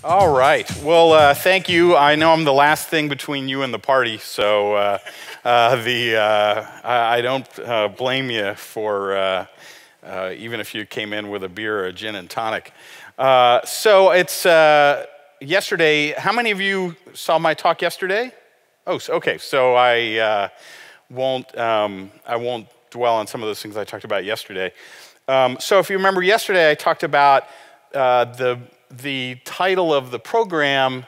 All right. Well, thank you. I know I'm the last thing between you and the party, so I don't blame you for even if you came in with a beer or a gin and tonic. So it's yesterday. How many of you saw my talk yesterday? Oh, okay. So I won't dwell on some of those things I talked about yesterday. So if you remember yesterday, I talked about the title of the program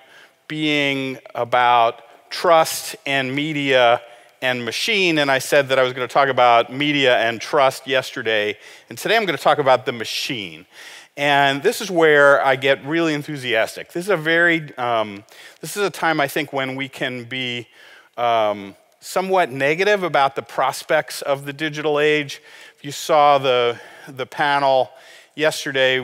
being about trust and media and machine, and I said that I was going to talk about media and trust yesterday, and today I'm going to talk about the machine. And this is where I get really enthusiastic. This is a time, I think, when we can be somewhat negative about the prospects of the digital age. If you saw the panel yesterday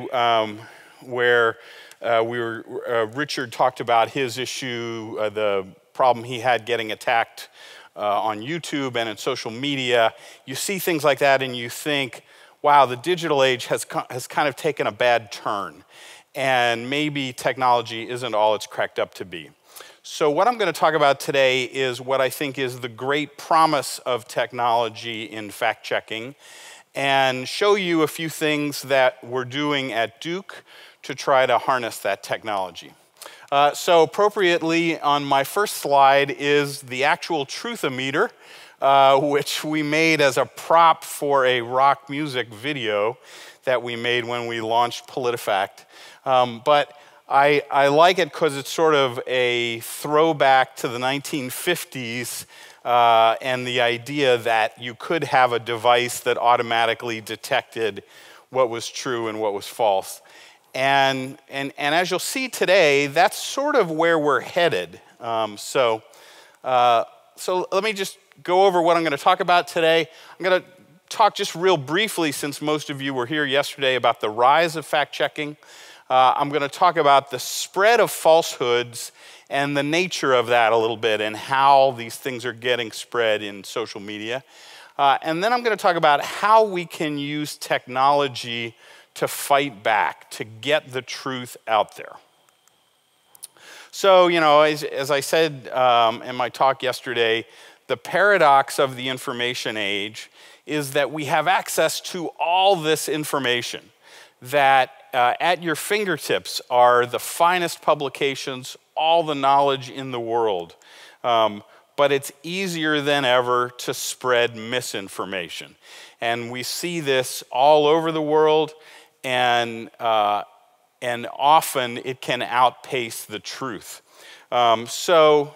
where Richard talked about his issue, the problem he had getting attacked on YouTube and in social media. You see things like that and you think, wow, the digital age has kind of taken a bad turn, and maybe technology isn't all it's cracked up to be. So what I'm going to talk about today is what I think is the great promise of technology in fact-checking, and show you a few things that we're doing at Duke to try to harness that technology. So appropriately, on my first slide is the actual truthometer, which we made as a prop for a rock music video that we made when we launched PolitiFact. But I like it because it's sort of a throwback to the 1950s and the idea that you could have a device that automatically detected what was true and what was false. And as you'll see today, that's sort of where we're headed. So let me just go over what I'm going to talk about today. I'm going to talk just real briefly, since most of you were here yesterday, about the rise of fact-checking. I'm going to talk about the spread of falsehoods and the nature of that a little bit, and how these things are getting spread in social media. And then I'm going to talk about how we can use technology to fight back, to get the truth out there. So, you know, as I said in my talk yesterday, the paradox of the information age is that we have access to all this information, that at your fingertips are the finest publications, all the knowledge in the world. But it's easier than ever to spread misinformation. And we see this all over the world, and often it can outpace the truth. So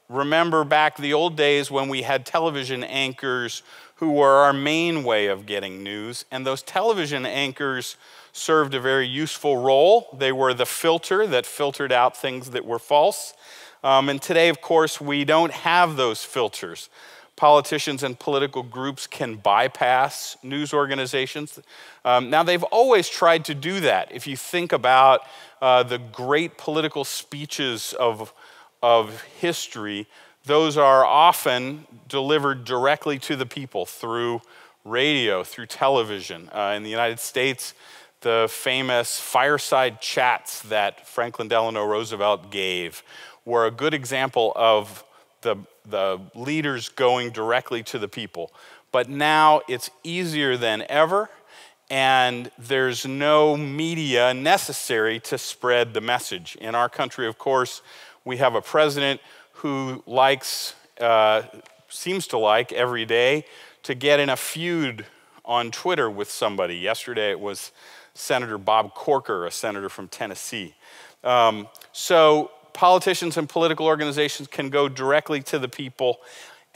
remember back the old days when we had television anchors who were our main way of getting news, and those television anchors served a very useful role. They were the filter that filtered out things that were false. And today, of course, we don't have those filters. Politicians and political groups can bypass news organizations. Now, they've always tried to do that. If you think about the great political speeches of history, those are often delivered directly to the people through radio, through television. In the United States, the famous fireside chats that Franklin Delano Roosevelt gave were a good example of the leaders going directly to the people. But now it's easier than ever, and there's no media necessary to spread the message. In our country, of course, we have a president who seems to like every day to get in a feud on Twitter with somebody. Yesterday it was Senator Bob Corker, a senator from Tennessee. So politicians and political organizations can go directly to the people,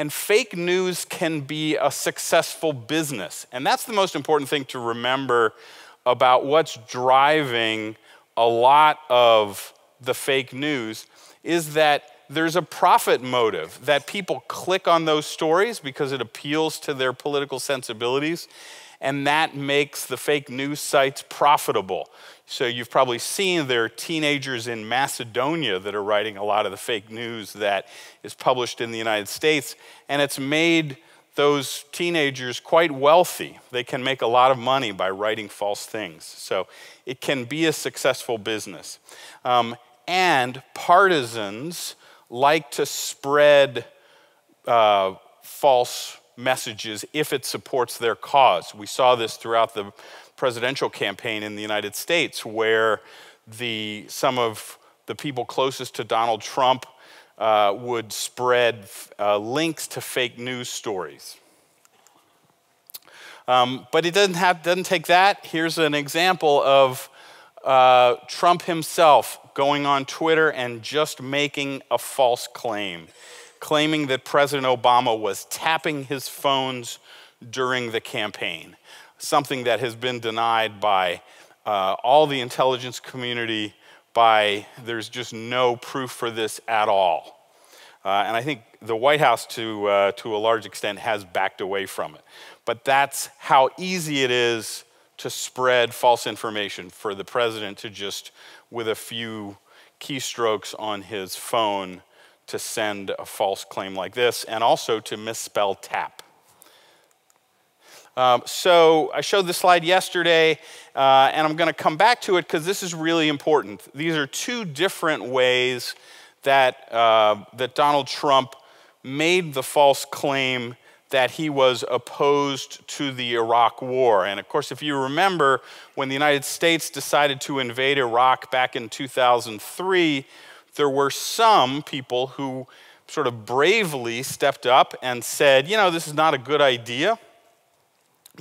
and fake news can be a successful business. And that's the most important thing to remember about what's driving a lot of the fake news, is that there's a profit motive, that people click on those stories because it appeals to their political sensibilities, and that makes the fake news sites profitable. So you've probably seen there are teenagers in Macedonia that are writing a lot of the fake news that is published in the United States, and it's made those teenagers quite wealthy. They can make a lot of money by writing false things. So it can be a successful business. And partisans like to spread false messages if it supports their cause. We saw this throughout the presidential campaign in the United States, where some of the people closest to Donald Trump would spread links to fake news stories. But it doesn't take that. Here's an example of Trump himself going on Twitter and just making a false claim, claiming that President Obama was tapping his phones during the campaign, something that has been denied by all the intelligence community. There's just no proof for this at all. And I think the White House, to a large extent, has backed away from it. But that's how easy it is to spread false information, for the president to just, with a few keystrokes on his phone, to send a false claim like this, and also to misspell tap. So I showed this slide yesterday, and I'm going to come back to it because this is really important. These are two different ways that Donald Trump made the false claim that he was opposed to the Iraq War. And of course, if you remember, when the United States decided to invade Iraq back in 2003, there were some people who sort of bravely stepped up and said, you know, this is not a good idea.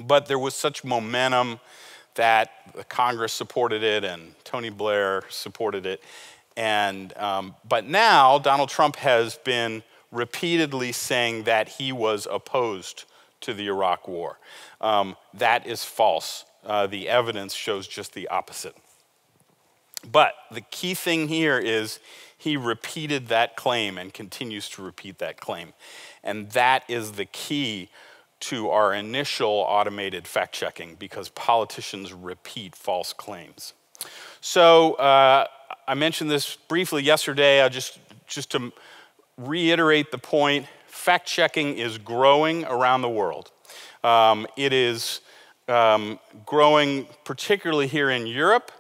But there was such momentum that the Congress supported it and Tony Blair supported it. But now Donald Trump has been repeatedly saying that he was opposed to the Iraq War. That is false. The evidence shows just the opposite. But the key thing here is he repeated that claim and continues to repeat that claim. And that is the key to our initial automated fact-checking, because politicians repeat false claims. So I mentioned this briefly yesterday. Just to reiterate the point, fact-checking is growing around the world. It is growing particularly here in Europe.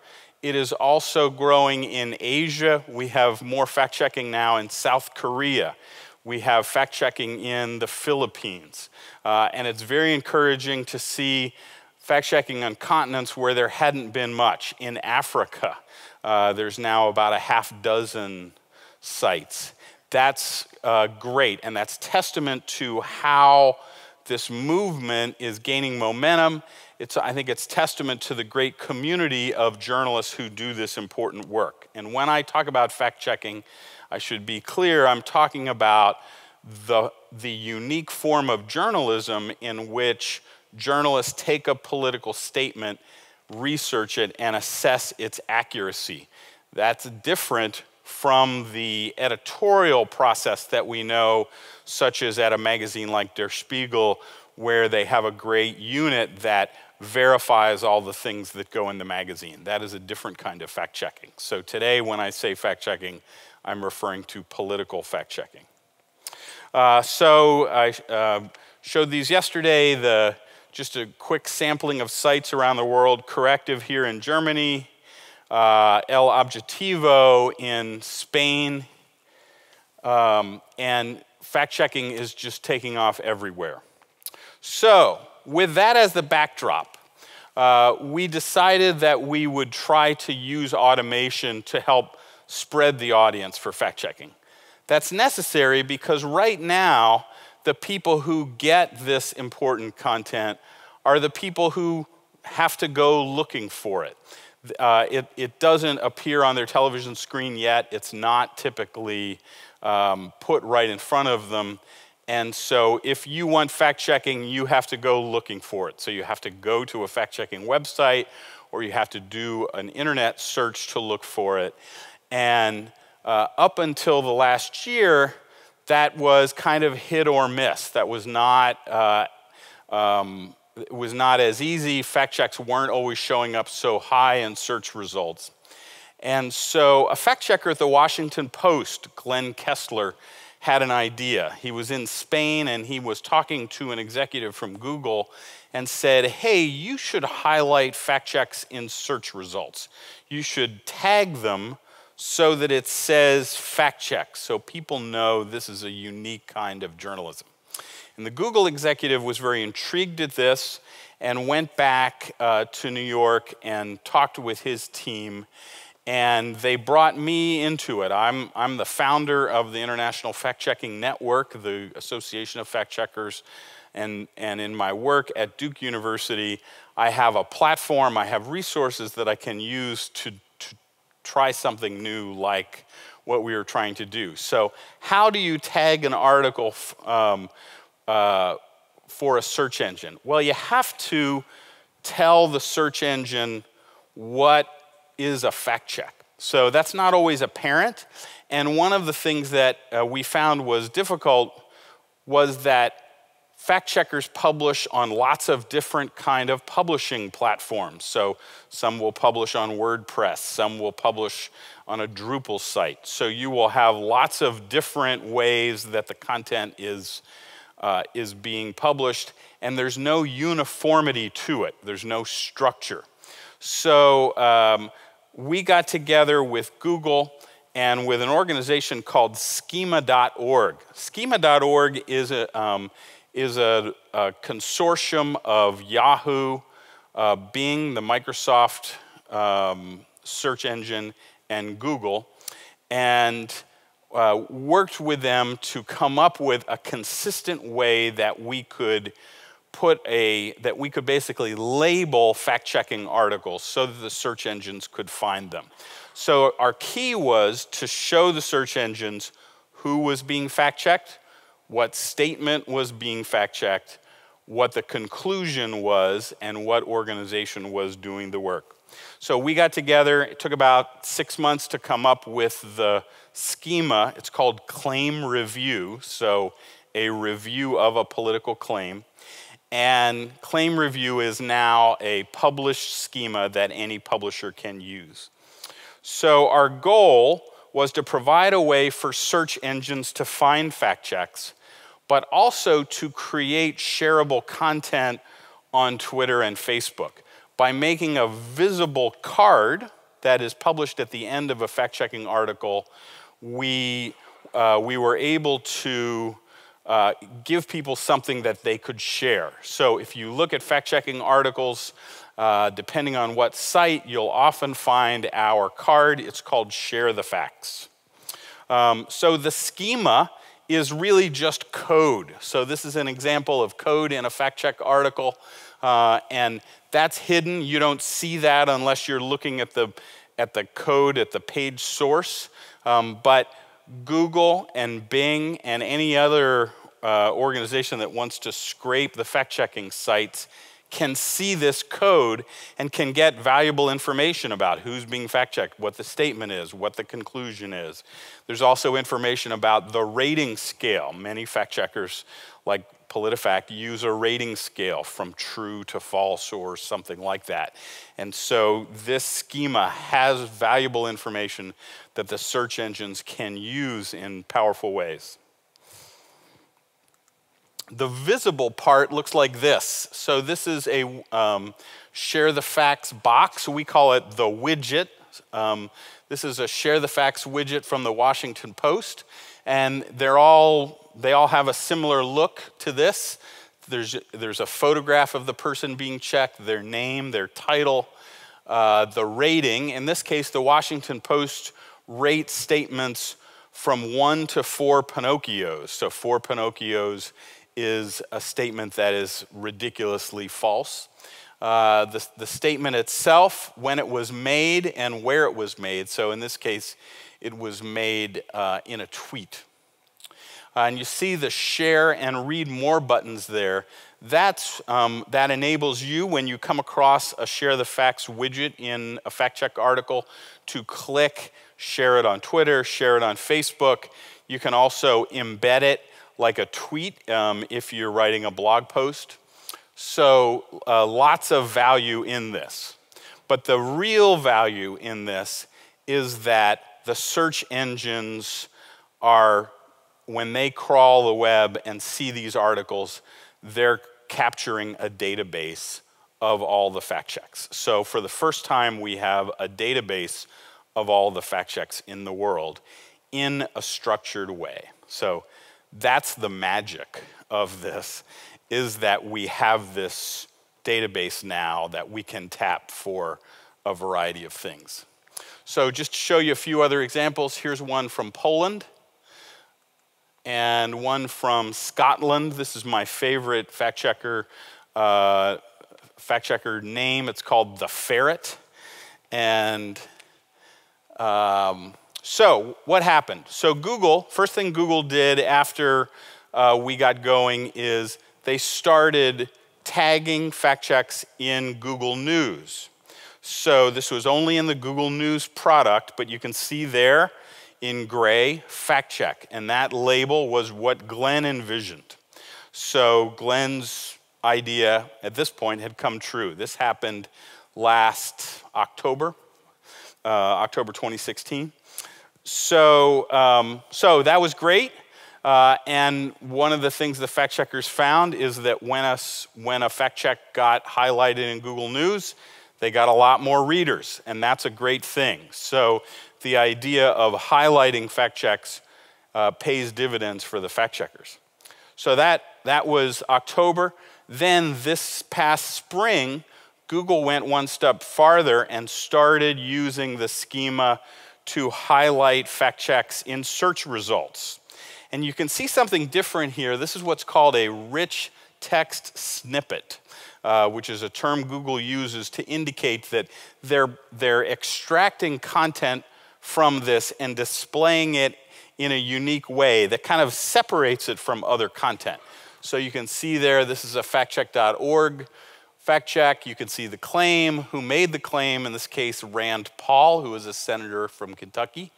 It is also growing in Asia. We have more fact-checking now in South Korea. We have fact-checking in the Philippines. And it's very encouraging to see fact-checking on continents where there hadn't been much. In Africa, there's now about a half dozen sites. That's great, and that's testament to how this movement is gaining momentum. I think it's testament to the great community of journalists who do this important work. And when I talk about fact-checking, I should be clear, I'm talking about the unique form of journalism in which journalists take a political statement, research it, and assess its accuracy. That's different from the editorial process that we know, such as at a magazine like Der Spiegel, where they have a great unit that verifies all the things that go in the magazine. That is a different kind of fact-checking. So today, when I say fact-checking, I'm referring to political fact-checking. So I showed these yesterday, just a quick sampling of sites around the world. Corrective here in Germany, El Objetivo in Spain, and fact-checking is just taking off everywhere. So with that as the backdrop, we decided that we would try to use automation to help spread the audience for fact-checking. That's necessary because right now, the people who get this important content are the people who have to go looking for it. It doesn't appear on their television screen yet. It's not typically put right in front of them. And so if you want fact-checking, you have to go looking for it. So you have to go to a fact-checking website, or you have to do an internet search to look for it. And up until the last year, that was kind of hit or miss. That was not, it was not as easy. Fact checks weren't always showing up so high in search results. And so a fact checker at the Washington Post, Glenn Kessler, had an idea. He was in Spain and he was talking to an executive from Google and said, hey, you should highlight fact checks in search results. You should tag them so that it says fact check, so people know this is a unique kind of journalism. And the Google executive was very intrigued at this and went back to New York and talked with his team, and they brought me into it. I'm the founder of the International Fact-Checking Network, the Association of Fact Checkers, and in my work at Duke University, I have a platform, I have resources that I can use to try something new like what we were trying to do. So how do you tag an article for a search engine? Well, you have to tell the search engine what is a fact check. So that's not always apparent. And one of the things that we found was difficult was that fact checkers publish on lots of different kind of publishing platforms. So some will publish on WordPress, some will publish on a Drupal site. So you will have lots of different ways that the content is being published, and there's no uniformity to it. There's no structure. So we got together with Google and with an organization called schema.org. Schema.org is a consortium of Yahoo, Bing, the Microsoft search engine, and Google, and worked with them to come up with a consistent way that we could basically label fact-checking articles so that the search engines could find them. So our key was to show the search engines who was being fact-checked, what statement was being fact-checked, what the conclusion was, and what organization was doing the work. So we got together, it took about 6 months to come up with the schema. It's called claim review, so a review of a political claim. And claim review is now a published schema that any publisher can use. So our goal was to provide a way for search engines to find fact checks, but also to create shareable content on Twitter and Facebook. By making a visible card that is published at the end of a fact-checking article, we were able to give people something that they could share. So if you look at fact-checking articles, depending on what site, you'll often find our card. It's called Share the Facts. So the schema is really just code. So this is an example of code in a fact-check article, and that's hidden. You don't see that unless you're looking at the code at the page source. But Google and Bing and any other organization that wants to scrape the fact-checking sites can see this code and can get valuable information about who's being fact-checked, what the statement is, what the conclusion is. There's also information about the rating scale. Many fact-checkers, like PolitiFact, use a rating scale from true to false or something like that. And so this schema has valuable information that the search engines can use in powerful ways. The visible part looks like this. So this is a Share the Facts box. We call it the widget. This is a Share the Facts widget from the Washington Post. And they all have a similar look to this. There's a photograph of the person being checked, their name, their title, the rating. In this case, the Washington Post rates statements from 1 to 4 Pinocchios. So 4 Pinocchios is a statement that is ridiculously false. The statement itself, when it was made and where it was made. So in this case, it was made in a tweet. And you see the share and read more buttons there. That enables you, when you come across a Share the Facts widget in a fact check article, to click, share it on Twitter, share it on Facebook. You can also embed it like a tweet if you're writing a blog post. So lots of value in this. But the real value in this is that the search engines are, when they crawl the web and see these articles, they're capturing a database of all the fact checks. So for the first time, we have a database of all the fact checks in the world in a structured way. So that's the magic of this, is that we have this database now that we can tap for a variety of things. So just to show you a few other examples, here's one from Poland and one from Scotland. This is my favorite fact checker name. It's called The Ferret. And so what happened? So Google, first thing Google did after we got going is they started tagging fact checks in Google News. So this was only in the Google News product, but you can see there in gray, fact check. And that label was what Glenn envisioned. So Glenn's idea at this point had come true. This happened last October, October 2016. So that was great. And one of the things the fact checkers found is that when a fact check got highlighted in Google News, they got a lot more readers, and that's a great thing. So the idea of highlighting fact checks pays dividends for the fact checkers. So that was October. Then this past spring, Google went one step farther and started using the schema to highlight fact checks in search results. And you can see something different here. This is what's called a rich text snippet, which is a term Google uses to indicate that they're extracting content from this and displaying it in a unique way that kind of separates it from other content. So you can see there, this is a factcheck.org fact check. You can see the claim, who made the claim, in this case, Rand Paul, who is a senator from Kentucky.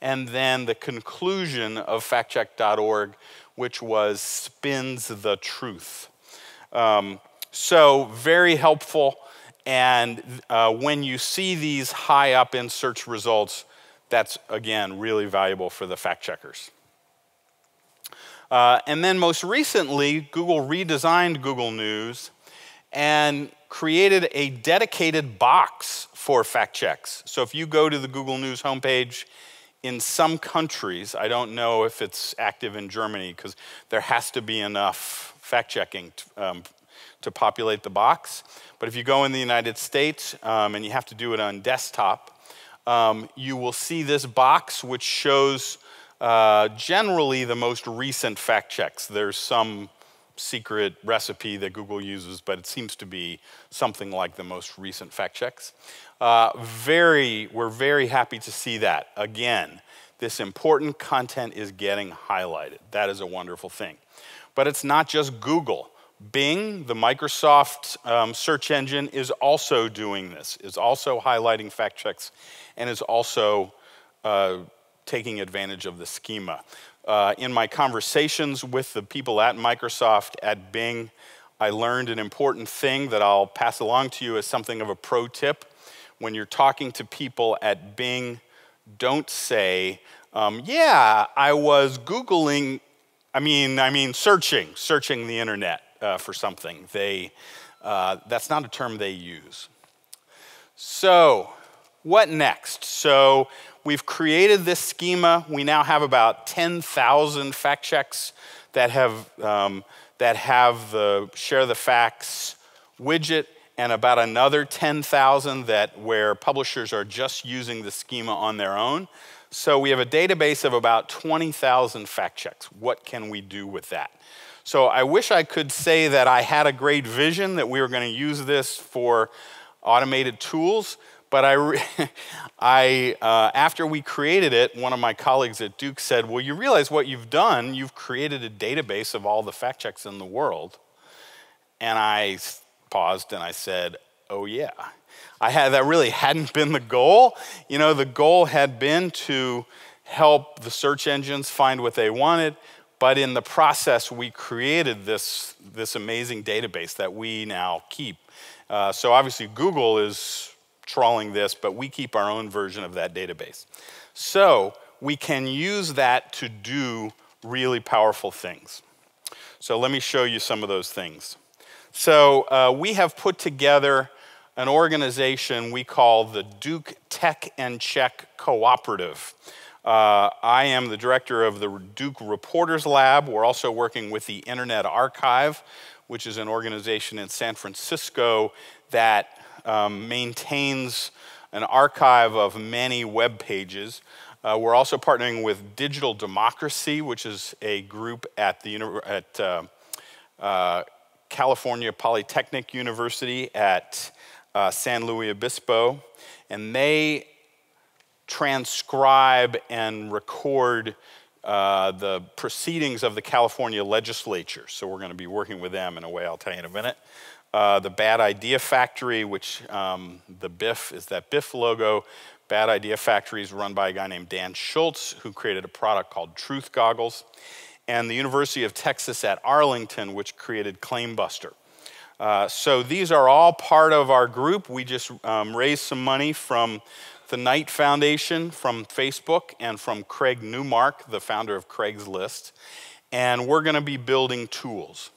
And then the conclusion of factcheck.org, which was spins the truth. So very helpful. And when you see these high up in search results, that's, again, really valuable for the fact checkers. And then most recently, Google redesigned Google News and created a dedicated box for fact checks. So if you go to the Google News homepage, in some countries, I don't know if it's active in Germany because there has to be enough fact checking to populate the box. But if you go in the United States and you have to do it on desktop, you will see this box which shows generally the most recent fact checks. There's some secret recipe that Google uses, but it seems to be something like the most recent fact checks. We're very happy to see that. Again, this important content is getting highlighted. That is a wonderful thing. But it's not just Google. Bing, the Microsoft search engine, is also doing this, is also highlighting fact checks, and is also taking advantage of the schema. In my conversations with the people at Microsoft, at Bing, I learned an important thing that I'll pass along to you as something of a pro tip. When you're talking to people at Bing, don't say, yeah, I was Googling, searching the internet for something. That's not a term they use. So, what next? So, we've created this schema. We now have about 10,000 fact checks that have the Share the Facts widget, and about another 10,000 where publishers are just using the schema on their own. So we have a database of about 20,000 fact checks. What can we do with that? So I wish I could say that I had a great vision that we were going to use this for automated tools, but after we created it, one of my colleagues at Duke said, well, you realize what you've done? You've created a database of all the fact checks in the world. And I paused and I said, oh yeah. That really hadn't been the goal. You know, the goal had been to help the search engines find what they wanted, but in the process, we created this amazing database that we now keep. So obviously, Google is trawling this, but we keep our own version of that database. So we can use that to do really powerful things. So let me show you some of those things. So we have put together an organization we call the Duke Tech and Check Cooperative. I am the director of the Duke Reporters Lab. We're also working with the Internet Archive, which is an organization in San Francisco that maintains an archive of many web pages. We're also partnering with Digital Democracy, which is a group at the California Polytechnic University at San Luis Obispo, and they transcribe and record the proceedings of the California legislature. So we're going to be working with them in a way I'll tell you in a minute. The Bad Idea Factory, which the BIF is that BIF logo. Bad Idea Factory is run by a guy named Dan Schultz, who created a product called Truth Goggles. And the University of Texas at Arlington, which created Claimbuster. So these are all part of our group. We just raised some money from the Knight Foundation, from Facebook, and from Craig Newmark, the founder of Craigslist. And we're going to be building tools.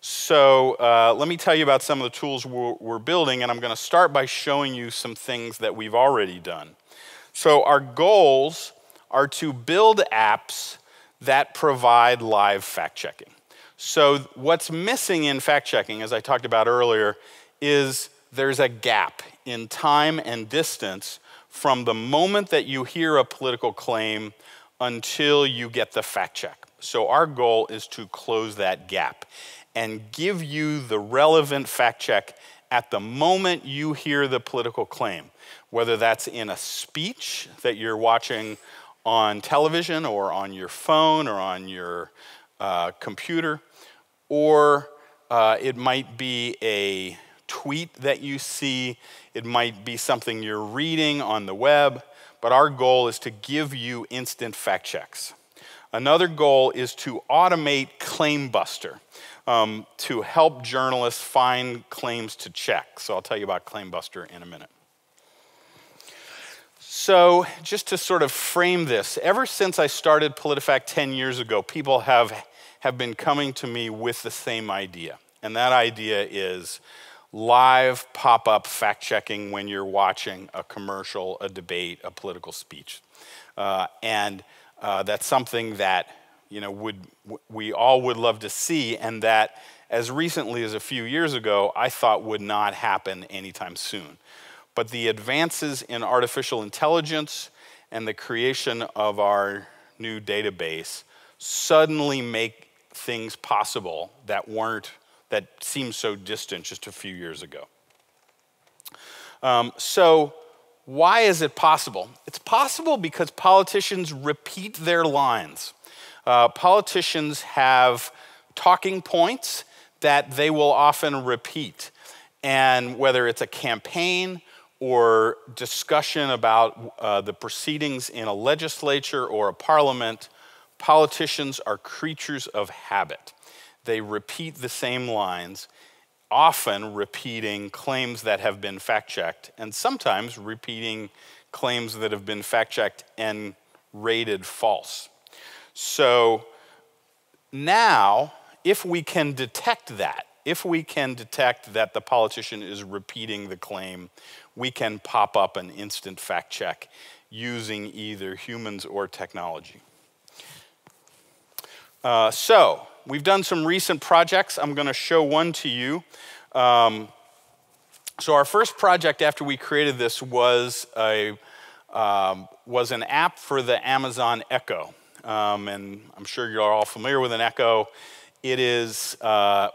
So let me tell you about some of the tools we're building, and I'm going to start by showing you some things that we've already done. So our goals are to build apps that provide live fact-checking. So what's missing in fact-checking, as I talked about earlier, is there's a gap in time and distance from the moment that you hear a political claim until you get the fact-check. So our goal is to close that gap and give you the relevant fact-check at the moment you hear the political claim, whether that's in a speech that you're watching on television or on your phone or on your computer, or it might be a tweet that you see, it might be something you're reading on the web, but our goal is to give you instant fact checks. Another goal is to automate Claimbuster to help journalists find claims to check. So I'll tell you about Claimbuster in a minute. So just to sort of frame this, ever since I started PolitiFact 10 years ago, people have been coming to me with the same idea. And that idea is live pop-up fact-checking when you're watching a commercial, a debate, a political speech. That's something that we all would love to see, and that as recently as a few years ago, I thought would not happen anytime soon. But the advances in artificial intelligence and the creation of our new database suddenly make things possible that seemed so distant just a few years ago. So why is it possible? It's possible because politicians repeat their lines. Politicians have talking points that they will often repeat. And whether it's a campaign or discussion about the proceedings in a legislature or a parliament, politicians are creatures of habit. They repeat the same lines, often repeating claims that have been fact-checked, and sometimes repeating claims that have been fact-checked and rated false. So now, if we can detect that, if we can detect that the politician is repeating the claim, we can pop up an instant fact check using either humans or technology. So we've done some recent projects. I'm going to show one to you. So our first project after we created this was an app for the Amazon Echo. And I'm sure you're all familiar with an Echo. It is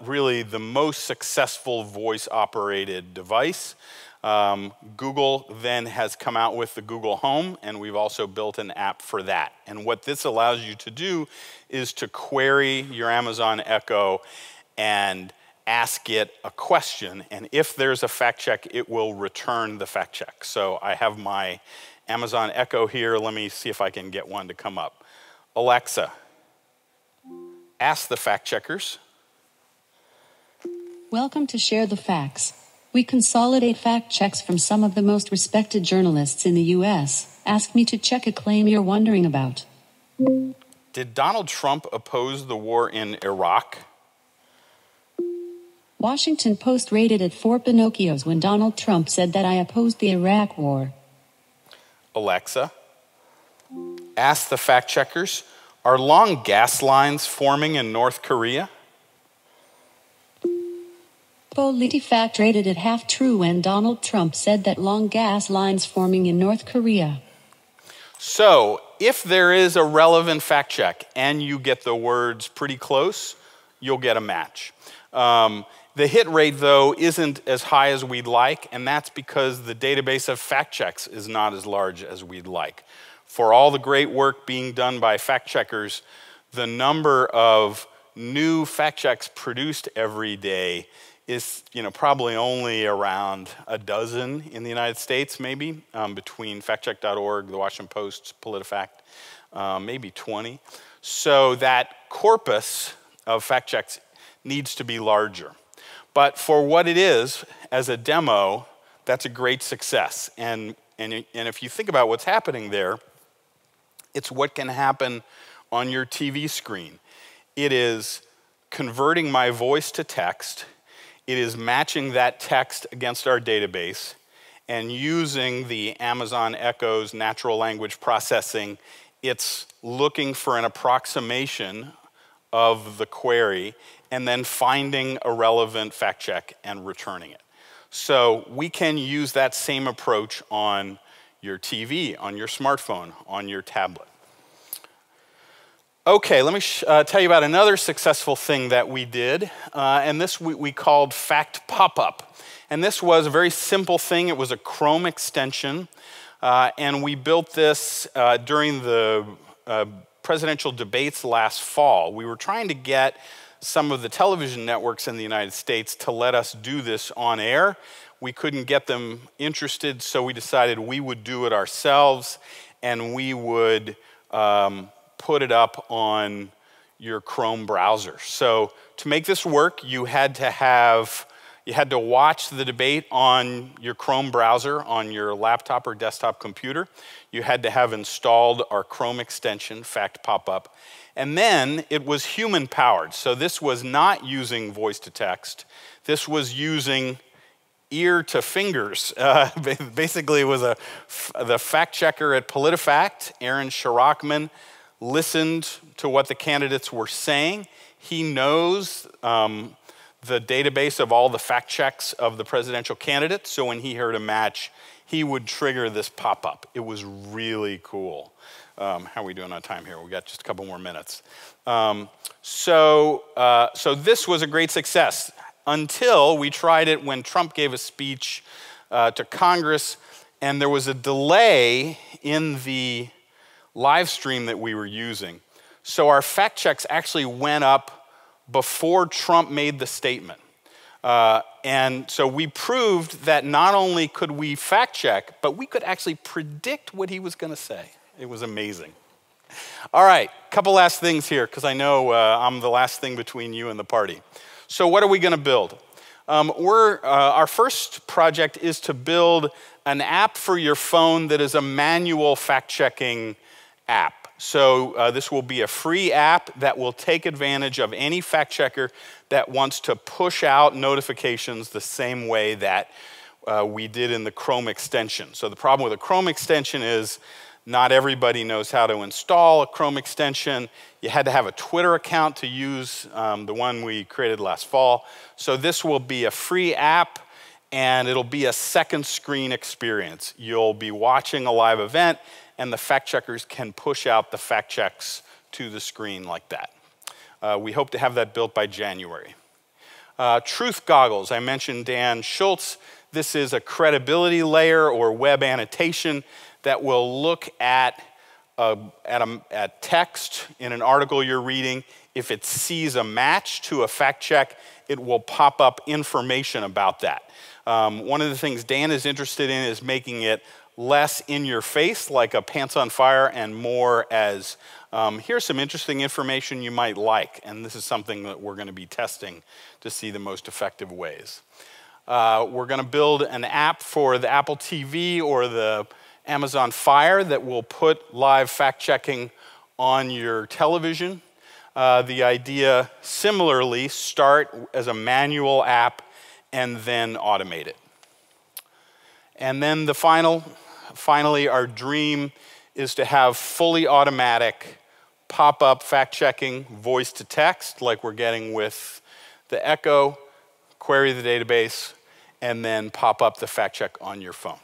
really the most successful voice-operated device. Google then has come out with the Google Home, and we've also built an app for that. And what this allows you to do is to query your Amazon Echo and ask it a question, and if there's a fact check, it will return the fact check. So I have my Amazon Echo here. Let me see if I can get one to come up. Alexa, ask the fact checkers. Welcome to Share the Facts. We consolidate fact checks from some of the most respected journalists in the U.S. Ask me to check a claim you're wondering about. Did Donald Trump oppose the war in Iraq? Washington Post rated it 4 Pinocchios when Donald Trump said that I opposed the Iraq War. Alexa, ask the fact checkers, are long gas lines forming in North Korea? PolitiFact rated it half true when Donald Trump said that long gas lines forming in North Korea. So, if there is a relevant fact check and you get the words pretty close, you'll get a match. The hit rate, though, isn't as high as we'd like, and that's because the database of fact checks is not as large as we'd like. For all the great work being done by fact checkers, the number of new fact checks produced every day is probably only around a dozen in the United States, maybe, between factcheck.org, the Washington Post, PolitiFact, maybe 20. So that corpus of fact checks needs to be larger. But for what it is, as a demo, that's a great success. And if you think about what's happening there, it's what can happen on your TV screen. It is converting my voice to text. It is matching that text against our database and using the Amazon Echo's natural language processing. It's looking for an approximation of the query and then finding a relevant fact check and returning it. So we can use that same approach on your TV, on your smartphone, on your tablet. Okay, let me tell you about another successful thing that we did, and this we called Fact Pop-Up. And this was a very simple thing. It was a Chrome extension, and we built this during the presidential debates last fall. We were trying to get some of the television networks in the United States to let us do this on air. We couldn't get them interested, so we decided we would do it ourselves, and we would put it up on your Chrome browser. So to make this work, you had to watch the debate on your Chrome browser on your laptop or desktop computer. You had to have installed our Chrome extension, Fact Pop-Up. And then it was human powered. So this was not using voice to text. This was using ear to fingers. Basically, it was the fact checker at PolitiFact, Aaron Shirachman, listened to what the candidates were saying. He knows the database of all the fact checks of the presidential candidates. So when he heard a match, he would trigger this pop-up. It was really cool. How are we doing on time here? We got just a couple more minutes. So this was a great success until we tried it when Trump gave a speech to Congress, and there was a delay in the live stream that we were using. So our fact checks actually went up before Trump made the statement. And so we proved that not only could we fact check, but we could actually predict what he was going to say. It was amazing. All right, couple last things here, because I know I'm the last thing between you and the party. So what are we going to build? Our first project is to build an app for your phone that is a manual fact-checking app. So this will be a free app that will take advantage of any fact checker that wants to push out notifications the same way that we did in the Chrome extension. So the problem with a Chrome extension is not everybody knows how to install a Chrome extension. You had to have a Twitter account to use the one we created last fall. So this will be a free app, and it'll be a second screen experience. You'll be watching a live event, and the fact checkers can push out the fact checks to the screen like that. We hope to have that built by January. Truth Goggles, I mentioned Dan Schultz. This is a credibility layer or web annotation that will look at text in an article you're reading. If it sees a match to a fact check, it will pop up information about that. One of the things Dan is interested in is making it less in your face, like a pants on fire, and more as, here's some interesting information you might like. And this is something that we're going to be testing to see the most effective ways. We're going to build an app for the Apple TV or the Amazon Fire that will put live fact checking on your television. the idea, similarly, start as a manual app and then automate it. And then finally, our dream is to have fully automatic pop-up fact-checking voice to text like we're getting with the Echo, query the database, and then pop up the fact check on your phone.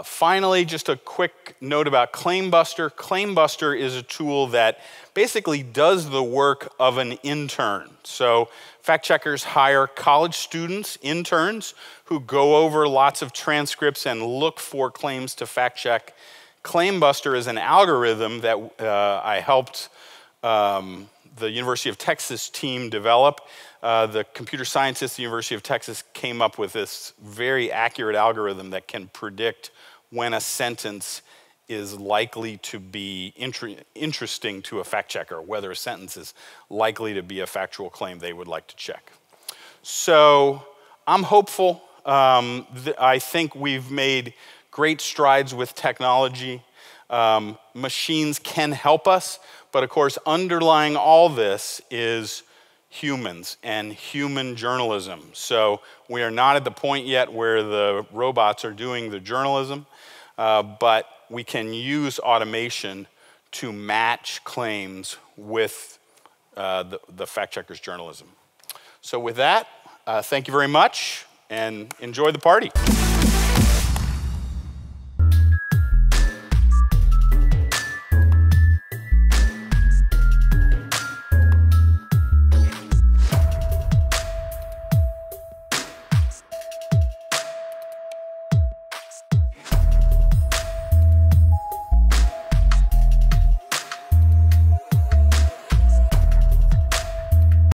Finally, just a quick note about ClaimBuster. ClaimBuster is a tool that basically does the work of an intern. So fact checkers hire college students, interns, who go over lots of transcripts and look for claims to fact check. ClaimBuster is an algorithm that I helped the University of Texas team develop. The computer scientists at the University of Texas came up with this very accurate algorithm that can predict when a sentence is likely to be interesting to a fact checker, whether a sentence is likely to be a factual claim they would like to check. So I'm hopeful. I think we've made great strides with technology. Machines can help us, but of course, underlying all this is humans and human journalism. So we are not at the point yet where the robots are doing the journalism, but we can use automation to match claims with the fact checker's journalism. So with that, thank you very much and enjoy the party.